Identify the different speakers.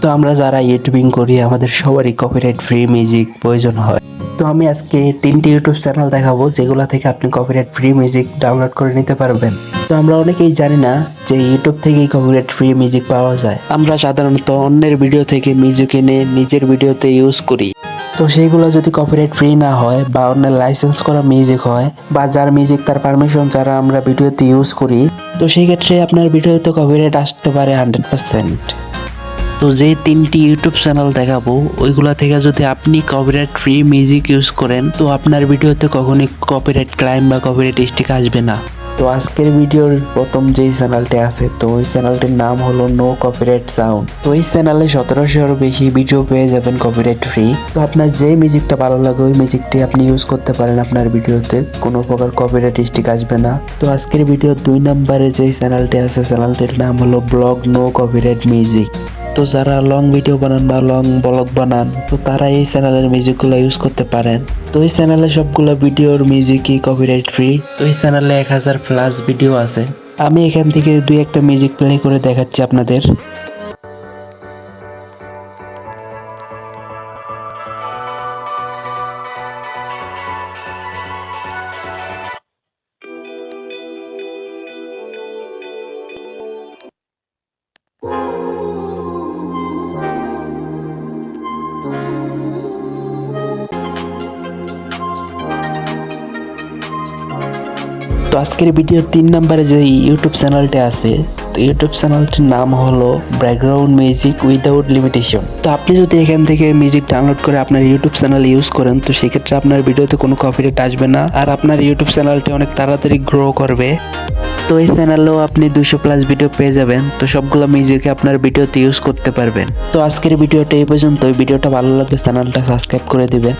Speaker 1: তো আমরা যারা ইউটিউবিং করি আমাদের সবারই কপিরাইট ফ্রি মিউজিক প্রয়োজন হয়। তো আমি আজকে 3টি ইউটিউব চ্যানেল দেখাবো যেগুলো থেকে আপনি কপিরাইট ফ্রি মিউজিক ডাউনলোড করে নিতে পারবেন। তো আমরা অনেকেই জানি না যে ইউটিউব থেকেই কপিরাইট ফ্রি মিউজিক পাওয়া যায়। আমরা সাধারণত অন্যের ভিডিও থেকে মিউজিক এনে নিজের ভিডিওতে ইউজ করি। তো সেইগুলো যদি কপিরাইট ফ্রি না হয় বা অন্যের লাইসেন্স করা মিউজিক হয় বা যার মিউজিক তার পারমিশন ছাড়া আমরা ভিডিওতে ইউজ করি, তো সেই ক্ষেত্রে আপনার ভিডিওতে কপিরাইট আসতে পারে 100%। তো যে 3টি ইউটিউব চ্যানেল দেখাবো ওইগুলা থেকে যদি আপনি কপিরাইট ফ্রি মিউজিক ইউজ করেন তো আপনার ভিডিওতে কখনোই কপিরাইট ক্লাইম বা কপিরাইট স্ট্রাইক আসবে না। তো আজকের ভিডিওর প্রথম যেই চ্যানেলটি আছে তো ওই চ্যানেলটির নাম হলো নো কপিরাইট সাউন্ড। তো এই চ্যানেলে 1700-এরও বেশি ভিডিও পেয়ে যাবেন কপিরাইট ফ্রি। তো আপনার যে মিউজিকটা ভালো লাগে ওই মিউজিকটি আপনি ইউজ করতে পারেন আপনার ভিডিওতে, কোনো প্রকার কপিরাইট স্ট্রাইক আসবে না। তো আজকের ভিডিওর 2 নম্বরে যেই চ্যানেলটি আছে চ্যানেলটির নাম হলো ব্লগ নো কপিরাইট মিউজিক। তো যারা লং ভিডিও বানান বা লং ব্লগ বানান তো তারা এই চ্যানেলের মিউজিকগুলো ইউজ করতে পারেন। তো এই চ্যানেলে সবগুলো ভিডিওর মিউজিকই কপিরাইট ফ্রি। তো এই চ্যানেলে 1000+ ভিডিও আছে। আমি এখান থেকে 2-1টা মিউজিক প্লে করে দেখাচ্ছি আপনাদের। তো আজকের ভিডিওর 3 নম্বরে যে ইউটিউব চ্যানেলটি আছে তো ইউটিউব চ্যানেলটির নাম হলো ব্যাকগ্রাউন্ড মিউজিক উইদাউট লিমিটেশন। তো আপনি যদি এখান থেকে মিউজিক ডাউনলোড করে আপনার ইউটিউব চ্যানেল ইউজ করেন তো সেক্ষেত্রে আপনার ভিডিওতে কোনো কপিরাইট আসবে না আর আপনার ইউটিউব চ্যানেলটি অনেক তাড়াতাড়ি গ্রো করবে। তো এই চ্যানেলেও আপনি 200+ ভিডিও পেয়ে যাবেন। তো সবগুলো মিউজিকে আপনার ভিডিওতে ইউজ করতে পারবেন। তো আজকের ভিডিওটা এই পর্যন্ত। ভিডিওটা ভালো লাগলে চ্যানেলটা সাবস্ক্রাইব করে দিবেন।